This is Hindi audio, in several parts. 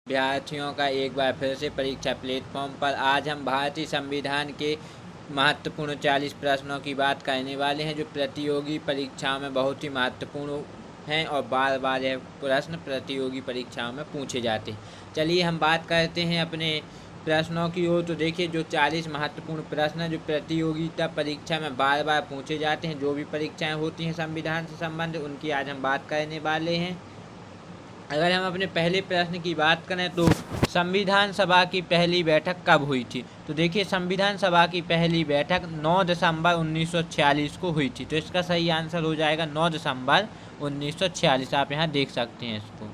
विद्यार्थियों का एक बार फिर से परीक्षा प्लेटफॉर्म पर। आज हम भारतीय संविधान के महत्वपूर्ण 40 प्रश्नों की बात करने वाले हैं जो प्रतियोगी परीक्षाओं में बहुत ही महत्वपूर्ण हैं और बार बार यह प्रश्न प्रतियोगी परीक्षाओं में पूछे जाते हैं। चलिए हम बात करते हैं अपने प्रश्नों की ओर। तो देखिए, जो 40 महत्वपूर्ण प्रश्न हैं जो प्रतियोगिता परीक्षा में बार बार पूछे जाते हैं, जो भी परीक्षाएं होती हैं संविधान से संबंधित, उनकी आज हम बात करने वाले हैं। अगर हम अपने पहले प्रश्न की बात करें तो संविधान सभा की पहली बैठक कब हुई थी? तो देखिए, संविधान सभा की पहली बैठक 9 दिसंबर 1946 को हुई थी। तो इसका सही आंसर हो जाएगा 9 दिसंबर 1946। आप यहाँ देख सकते हैं इसको।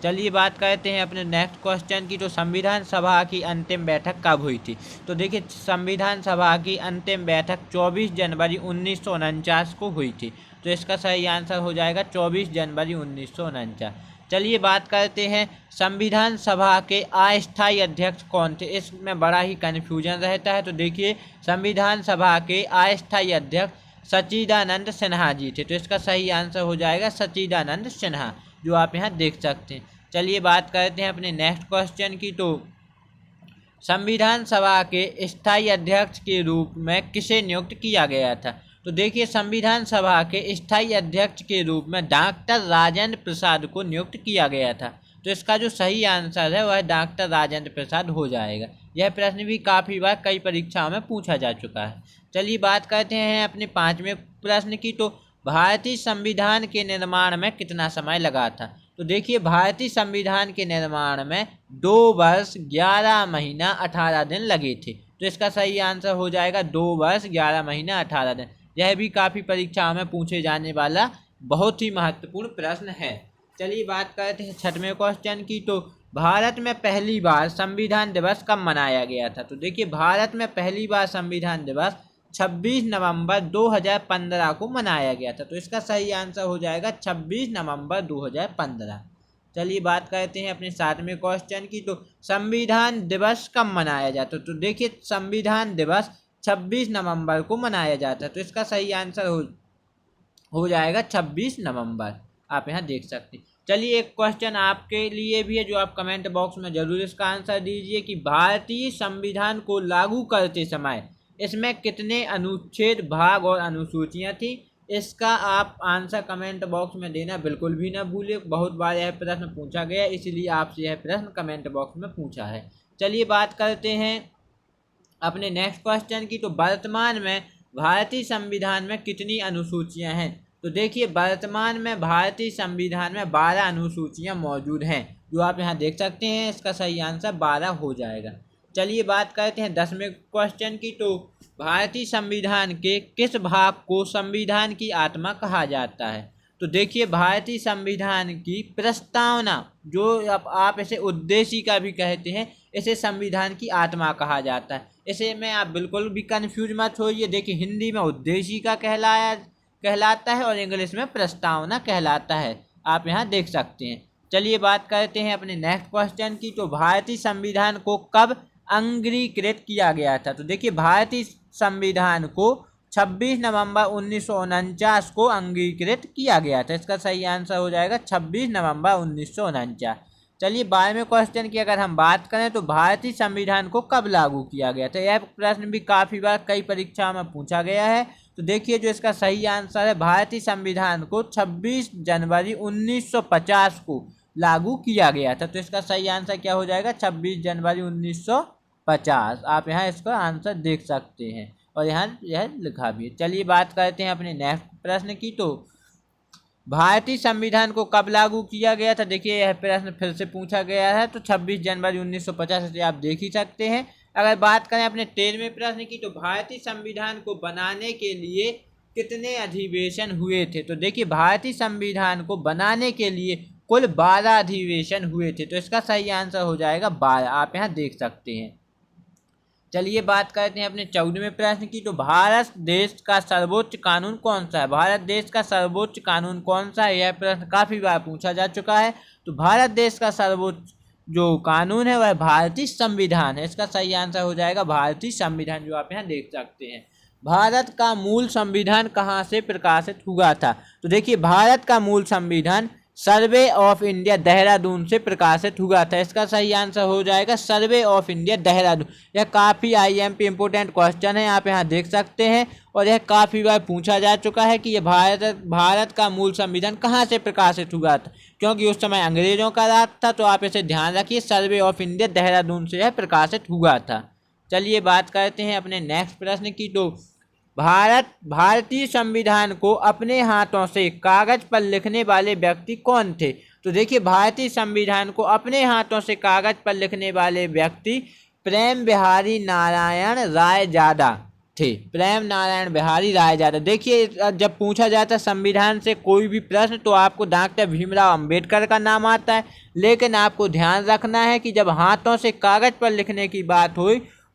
चलिए बात करते हैं अपने नेक्स्ट क्वेश्चन की। तो संविधान सभा की अंतिम बैठक कब हुई थी? तो देखिए, संविधान सभा की अंतिम बैठक 24 जनवरी 1949 को हुई थी। तो इसका सही आंसर हो जाएगा 24 जनवरी 1949। चलिए बात करते हैं संविधान सभा के अस्थायी अध्यक्ष कौन थे? इसमें बड़ा ही कन्फ्यूजन रहता है। तो देखिए, संविधान सभा के अस्थायी अध्यक्ष सच्चिदानंद सिन्हा जी थे। तो इसका सही आंसर हो जाएगा सच्चिदानंद सिन्हा, जो आप यहाँ देख सकते हैं। चलिए बात करते हैं अपने नेक्स्ट क्वेश्चन की। तो संविधान सभा के स्थायी अध्यक्ष के रूप में किसे नियुक्त किया गया था? तो देखिए, संविधान सभा के स्थायी अध्यक्ष के रूप में डॉक्टर राजेंद्र प्रसाद को नियुक्त किया गया था। तो इसका जो सही आंसर है वह डॉक्टर राजेंद्र प्रसाद हो जाएगा। यह प्रश्न भी काफ़ी बार कई परीक्षाओं में पूछा जा चुका है। चलिए बात करते हैं अपने 5वें प्रश्न की। तो भारतीय संविधान के निर्माण में कितना समय लगा था? तो देखिए, भारतीय संविधान के निर्माण में 2 वर्ष 11 महीना 18 दिन लगे थे। तो इसका सही आंसर हो जाएगा 2 वर्ष 11 महीना 18 दिन। यह भी काफ़ी परीक्षाओं में पूछे जाने वाला बहुत ही महत्वपूर्ण प्रश्न है। चलिए बात करते हैं 6वें क्वेश्चन की। तो भारत में पहली बार संविधान दिवस कब मनाया गया था? तो देखिए, भारत में पहली बार संविधान दिवस 26 नवंबर 2015 को मनाया गया था। तो इसका सही आंसर हो जाएगा 26 नवंबर 2015। चलिए बात करते हैं अपने 7वें क्वेश्चन की। तो संविधान दिवस कब मनाया जाता है? तो देखिए, संविधान दिवस 26 नवंबर को मनाया जाता है। तो इसका सही आंसर हो जाएगा 26 नवंबर। आप यहाँ देख सकते हैं। चलिए, एक क्वेश्चन आपके लिए भी है जो आप कमेंट बॉक्स में जरूर इसका आंसर दीजिए कि भारतीय संविधान को लागू करते समय इसमें कितने अनुच्छेद, भाग और अनुसूचियां थी? इसका आप आंसर कमेंट बॉक्स में देना बिल्कुल भी ना भूलिए। बहुत बार यह प्रश्न पूछा गया, इसलिए आपसे यह प्रश्न कमेंट बॉक्स में पूछा है। चलिए बात करते हैं अपने नेक्स्ट क्वेश्चन की। तो वर्तमान में भारतीय संविधान में कितनी अनुसूचियां हैं? तो देखिए, वर्तमान में भारतीय संविधान में 12 अनुसूचियां मौजूद हैं, जो आप यहाँ देख सकते हैं। इसका सही आंसर 12 हो जाएगा। चलिए बात करते हैं 10वें क्वेश्चन की। तो भारतीय संविधान के किस भाग को संविधान की आत्मा कहा जाता है? तो देखिए, भारतीय संविधान की प्रस्तावना, जो आप इसे उद्देशिका भी कहते हैं, इसे संविधान की आत्मा कहा जाता है। इसे में आप बिल्कुल भी कंफ्यूज मत होइए। देखिए, हिंदी में उद्देशिका कहलाता है और इंग्लिश में प्रस्तावना कहलाता है। आप यहाँ देख सकते हैं। चलिए बात करते हैं अपने नेक्स्ट क्वेश्चन की। तो भारतीय संविधान को कब अंगीकृत किया गया था? तो देखिए, भारतीय संविधान को 26 नवंबर 1949 को अंगीकृत किया गया था। इसका सही आंसर हो जाएगा 26 नवंबर 1949। चलिए 12वें क्वेश्चन की अगर हम बात करें तो भारतीय संविधान को कब लागू किया गया था? यह प्रश्न भी काफ़ी बार कई परीक्षाओं में पूछा गया है। तो देखिए, जो इसका सही आंसर है, भारतीय संविधान को 26 जनवरी 1950 को लागू किया गया था। तो इसका सही आंसर क्या हो जाएगा? 26 जनवरी 1950। आप यहाँ इसका आंसर देख सकते हैं और यहाँ यह लिखा भी है। चलिए बात करते हैं अपने नेक्स्ट प्रश्न की। तो भारतीय संविधान को कब लागू किया गया था? देखिए, यह प्रश्न फिर से पूछा गया है। तो 26 जनवरी 1950 से आप देख ही सकते हैं। अगर बात करें अपने 13वें प्रश्न की, तो भारतीय संविधान को बनाने के लिए कितने अधिवेशन हुए थे? तो देखिए, भारतीय संविधान को बनाने के लिए कुल 12 अधिवेशन हुए थे। तो इसका सही आंसर हो जाएगा 12। आप यहाँ देख सकते हैं। चलिए बात करते हैं अपने 14वें प्रश्न की। तो भारत देश का सर्वोच्च कानून कौन सा है? भारत देश का सर्वोच्च कानून कौन सा है? यह प्रश्न काफ़ी बार पूछा जा चुका है। तो भारत देश का सर्वोच्च जो कानून है वह भारतीय संविधान है। इसका सही आंसर हो जाएगा भारतीय संविधान, जो आप यहाँ देख सकते हैं। भारत का मूल संविधान कहाँ से प्रकाशित हुआ था? तो देखिए, भारत का मूल संविधान सर्वे ऑफ इंडिया देहरादून से प्रकाशित हुआ था। इसका सही आंसर हो जाएगा सर्वे ऑफ इंडिया देहरादून। यह काफ़ी आईएमपी इंपोर्टेंट क्वेश्चन है, आप यहाँ देख सकते हैं, और यह काफ़ी बार पूछा जा चुका है कि यह भारत का मूल संविधान कहाँ से प्रकाशित हुआ था, क्योंकि उस समय अंग्रेजों का राज था। तो आप इसे ध्यान रखिए, सर्वे ऑफ इंडिया देहरादून से यह प्रकाशित हुआ था। चलिए बात करते हैं अपने नेक्स्ट प्रश्न की। तो भारतीय संविधान को अपने हाथों से कागज पर लिखने वाले व्यक्ति कौन थे? तो देखिए, भारतीय संविधान को अपने हाथों से कागज पर लिखने वाले व्यक्ति प्रेम बिहारी नारायण रायजादा थे। प्रेम नारायण बिहारी रायजादा। देखिए, जब पूछा जाता है संविधान से कोई भी प्रश्न तो आपको डॉक्टर भीमराव अंबेडकर का नाम आता है, लेकिन आपको ध्यान रखना है कि जब हाथों से कागज पर लिखने की बात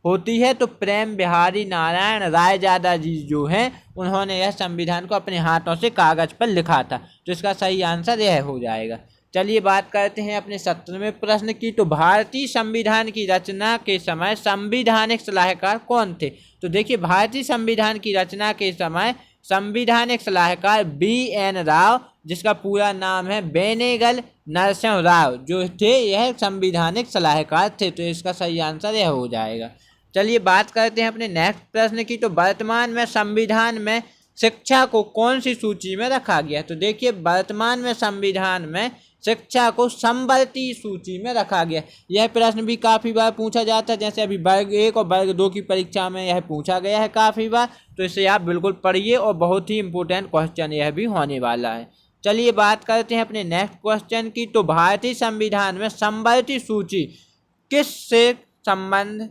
होती है तो प्रेम बिहारी नारायण रायजादा जी जो हैं उन्होंने यह संविधान को अपने हाथों से कागज पर लिखा था। तो इसका सही आंसर यह हो जाएगा। चलिए बात करते हैं अपने 17वें प्रश्न की। तो भारतीय संविधान की रचना के समय संवैधानिक सलाहकार कौन थे? तो देखिए, भारतीय संविधान की रचना के समय संवैधानिक सलाहकार BN राव, जिसका पूरा नाम है बेनेगल नरसिंह राव, जो थे यह संवैधानिक सलाहकार थे। तो इसका सही आंसर यह हो जाएगा। चलिए बात करते हैं अपने नेक्स्ट प्रश्न की। तो वर्तमान में संविधान में शिक्षा को कौन सी सूची में रखा गया? तो देखिए, वर्तमान में संविधान में शिक्षा को समवर्ती सूची में रखा गया। यह प्रश्न भी काफ़ी बार पूछा जाता है, जैसे अभी वर्ग 1 और वर्ग 2 की परीक्षा में यह पूछा गया है काफ़ी बार। तो इसे आप बिल्कुल पढ़िए, और बहुत ही इंपॉर्टेंट क्वेश्चन यह भी होने वाला है। चलिए बात करते हैं अपने नेक्स्ट क्वेश्चन की। तो भारतीय संविधान में समवर्ती सूची किस से संबंध?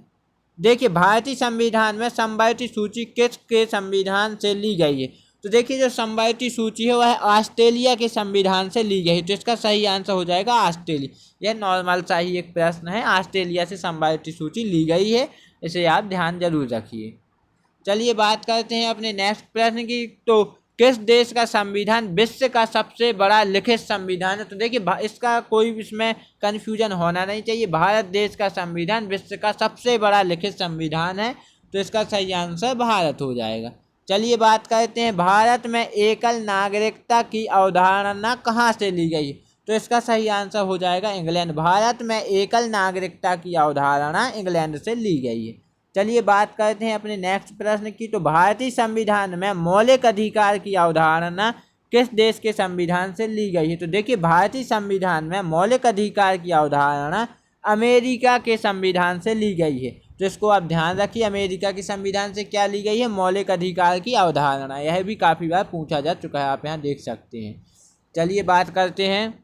देखिए, भारतीय संविधान में समवर्ती सूची किसके संविधान से ली गई है? तो देखिए, जो समवर्ती सूची है वह ऑस्ट्रेलिया के संविधान से ली गई है। तो इसका सही आंसर हो जाएगा ऑस्ट्रेलिया। यह नॉर्मल सा ही एक प्रश्न है, ऑस्ट्रेलिया से समवर्ती सूची ली गई है, इसे आप ध्यान जरूर रखिए। चलिए बात करते हैं अपने नेक्स्ट प्रश्न की। तो किस देश का संविधान विश्व का सबसे बड़ा लिखित संविधान है? तो देखिए, इसका कोई इसमें कन्फ्यूजन होना नहीं चाहिए। भारत देश का संविधान विश्व का सबसे बड़ा लिखित संविधान है। तो इसका सही आंसर भारत हो जाएगा। चलिए बात करते हैं, भारत में एकल नागरिकता की अवधारणा कहाँ से ली गई? तो इसका सही आंसर हो जाएगा इंग्लैंड। भारत में एकल नागरिकता की अवधारणा इंग्लैंड से ली गई है। चलिए बात करते हैं अपने नेक्स्ट प्रश्न की। तो भारतीय संविधान में मौलिक अधिकार की अवधारणा किस देश के संविधान से ली गई है? तो देखिए, भारतीय संविधान में मौलिक अधिकार की अवधारणा अमेरिका के संविधान से ली गई है। तो इसको आप ध्यान रखिए, अमेरिका के संविधान से क्या ली गई है? मौलिक अधिकार की अवधारणा। यह भी काफ़ी बार पूछा जा चुका है, आप यहाँ देख सकते हैं। चलिए बात करते हैं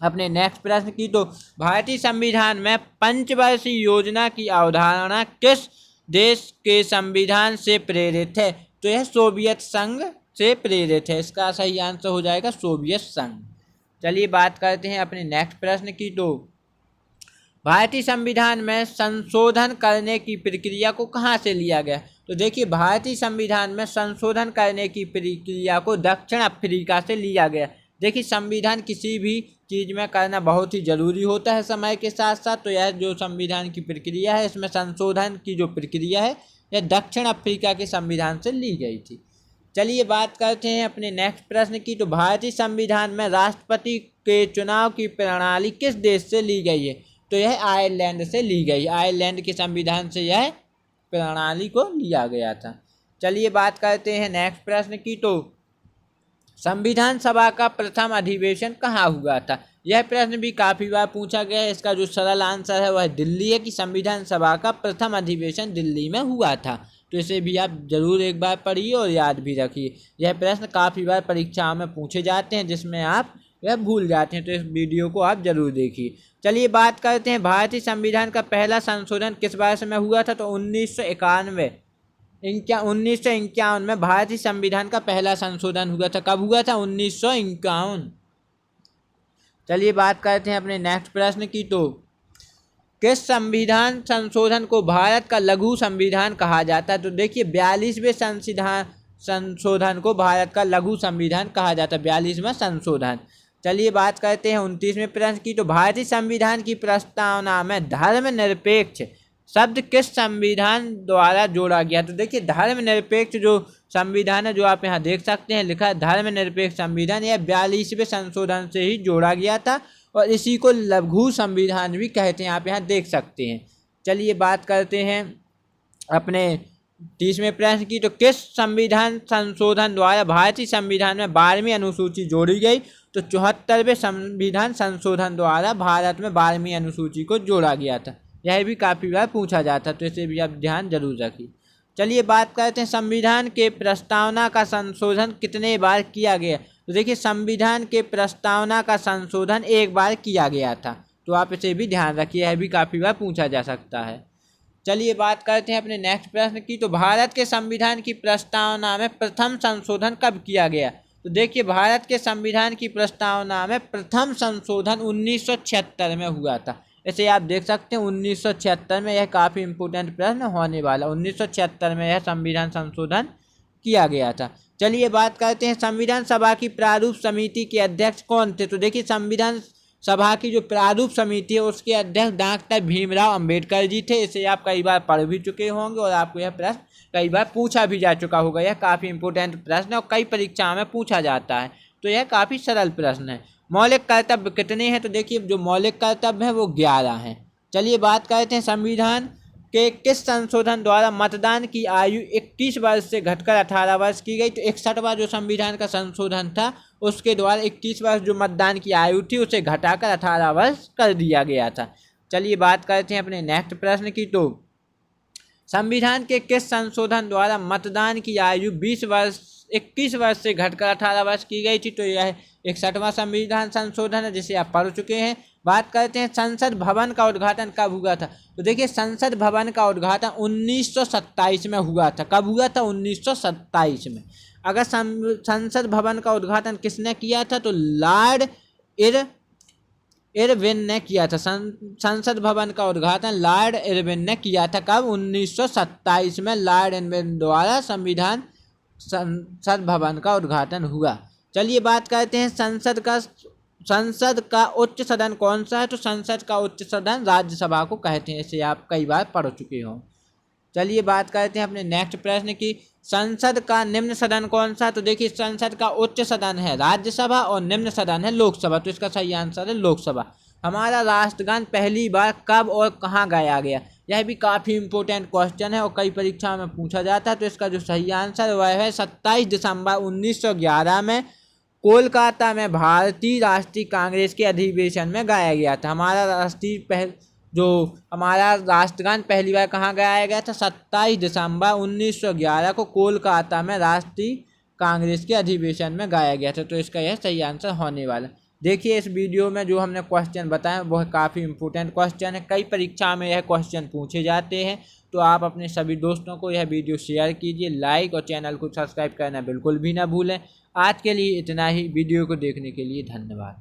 अपने नेक्स्ट प्रश्न की। तो भारतीय संविधान में पंचवर्षीय योजना की अवधारणा किस देश के संविधान से प्रेरित है? तो यह सोवियत संघ से प्रेरित है। इसका सही आंसर हो जाएगा सोवियत संघ। चलिए बात करते हैं अपने नेक्स्ट प्रश्न की। तो भारतीय संविधान में संशोधन करने की प्रक्रिया को कहाँ से लिया गया? तो देखिए, भारतीय संविधान में संशोधन करने की प्रक्रिया को दक्षिण अफ्रीका से लिया गया। देखिए, संविधान किसी भी चीज़ में करना बहुत ही ज़रूरी होता है समय के साथ साथ। तो यह जो संविधान की प्रक्रिया है, इसमें संशोधन की जो प्रक्रिया है यह दक्षिण अफ्रीका के संविधान से ली गई थी। चलिए बात करते हैं अपने नेक्स्ट प्रश्न की। तो भारतीय संविधान में राष्ट्रपति के चुनाव की प्रणाली किस देश से ली गई है? तो यह आयरलैंड से ली गई। आयरलैंड के संविधान से यह प्रणाली को लिया गया था। चलिए बात करते हैं नेक्स्ट प्रश्न की। तो संविधान सभा का प्रथम अधिवेशन कहाँ हुआ था? यह प्रश्न भी काफ़ी बार पूछा गया है। इसका जो सरल आंसर है वह दिल्ली है, कि संविधान सभा का प्रथम अधिवेशन दिल्ली में हुआ था। तो इसे भी आप जरूर एक बार पढ़िए और याद भी रखिए। यह प्रश्न काफ़ी बार परीक्षाओं में पूछे जाते हैं, जिसमें आप यह भूल जाते हैं। तो इस वीडियो को आप जरूर देखिए। चलिए बात करते हैं, भारतीय संविधान का पहला संशोधन किस वर्ष में हुआ था? तो 1951 में भारतीय संविधान का पहला संशोधन हुआ था। कब हुआ था? 1951। चलिए बात करते हैं अपने नेक्स्ट प्रश्न की। तो किस संविधान संशोधन को भारत का लघु संविधान कहा जाता है? तो देखिए, 42वें संशोधन को भारत का लघु संविधान कहा जाता है। 42वां संशोधन। चलिए बात करते हैं 29वें प्रश्न की। तो भारतीय संविधान की प्रस्तावना में धर्मनिरपेक्ष शब्द किस संविधान द्वारा जोड़ा गया? तो देखिए धर्मनिरपेक्ष जो संविधान है, जो आप यहाँ देख सकते हैं लिखा है धर्मनिरपेक्ष संविधान, यह 42वें संशोधन से ही जोड़ा गया था और इसी को लघु संविधान भी कहते हैं, आप यहाँ देख सकते हैं। चलिए बात करते हैं अपने 30वें प्रश्न की। तो किस संविधान संशोधन द्वारा भारतीय संविधान में 12वीं अनुसूची जोड़ी गई? तो 74वें संविधान संशोधन द्वारा भारत में 12वीं अनुसूची को जोड़ा गया था। यह भी काफ़ी बार पूछा जाता, तो इसे भी आप ध्यान जरूर रखिए। चलिए बात करते हैं संविधान के प्रस्तावना का संशोधन कितने बार किया गया? तो देखिए संविधान के प्रस्तावना का संशोधन एक बार किया गया था, तो आप इसे भी ध्यान रखिए, यह भी काफ़ी बार पूछा जा सकता है। चलिए बात करते हैं अपने नेक्स्ट प्रश्न की। तो भारत के संविधान की प्रस्तावना में प्रथम संशोधन कब किया गया? तो देखिए भारत के संविधान की प्रस्तावना में प्रथम संशोधन 1976 में हुआ था। इसे आप देख सकते हैं 1976 में, यह काफ़ी इंपॉर्टेंट प्रश्न होने वाला। 1976 में यह संविधान संशोधन किया गया था। चलिए बात करते हैं संविधान सभा की प्रारूप समिति के अध्यक्ष कौन थे? तो देखिए संविधान सभा की जो प्रारूप समिति है उसके अध्यक्ष डॉक्टर भीमराव अंबेडकर जी थे। इसे आप कई बार पढ़ भी चुके होंगे और आपको यह प्रश्न कई बार पूछा भी जा चुका होगा। यह काफ़ी इंपॉर्टेंट प्रश्न है और कई परीक्षाओं में पूछा जाता है, तो यह काफ़ी सरल प्रश्न है। मौलिक कर्तव्य कितने हैं? तो देखिए जो मौलिक कर्तव्य हैं वो 11 हैं। चलिए बात करते हैं संविधान के किस संशोधन द्वारा मतदान की आयु 21 वर्ष से घटकर 18 वर्ष की गई? तो 61वां जो संविधान का संशोधन था उसके द्वारा 21 वर्ष जो मतदान की आयु थी उसे घटाकर 18 वर्ष कर दिया गया था। चलिए बात करते हैं अपने नेक्स्ट प्रश्न की। तो संविधान के किस संशोधन द्वारा मतदान की आयु 21 वर्ष से घटकर 18 वर्ष की गई थी? तो यह 61वां संविधान संशोधन है जिसे आप पढ़ चुके हैं। बात करते हैं संसद भवन का उद्घाटन कब हुआ था? तो देखिए संसद भवन का उद्घाटन 1927 में हुआ था। कब हुआ था? 1927 में। अगर संसद भवन का उद्घाटन किसने किया था? तो लॉर्ड इरविन ने किया था। संसद भवन का उद्घाटन लॉर्ड इरविन ने किया था। कब? 1927 में लॉर्ड इरविन द्वारा संसद भवन का उद्घाटन हुआ। चलिए बात करते हैं संसद का उच्च सदन कौन सा है? तो संसद का उच्च सदन राज्यसभा को कहते हैं। इसे आप कई बार पढ़ चुके हो। चलिए बात करते हैं अपने नेक्स्ट प्रश्न की। संसद का निम्न सदन कौन सा? तो देखिए संसद का उच्च सदन है राज्यसभा और निम्न सदन है लोकसभा, तो इसका सही आंसर है लोकसभा। हमारा राष्ट्रगान पहली बार कब और कहाँ गाया गया? यह भी काफ़ी इंपॉर्टेंट क्वेश्चन है और कई परीक्षाओं में पूछा जाता है, तो इसका जो सही आंसर वह है 27 दिसंबर 1911 में कोलकाता में भारतीय राष्ट्रीय कांग्रेस के अधिवेशन में गाया गया था। हमारा राष्ट्रगान पहली बार कहाँ गाया गया था? 27 दिसंबर 1911 को कोलकाता में राष्ट्रीय कांग्रेस के अधिवेशन में गाया गया था, तो इसका यह सही आंसर होने वाला। देखिए इस वीडियो में जो हमने क्वेश्चन बताए वह काफ़ी इंपॉर्टेंट क्वेश्चन है, कई परीक्षा में यह क्वेश्चन पूछे जाते हैं, तो आप अपने सभी दोस्तों को यह वीडियो शेयर कीजिए, लाइक और चैनल को सब्सक्राइब करना बिल्कुल भी ना भूलें। आज के लिए इतना ही। वीडियो को देखने के लिए धन्यवाद।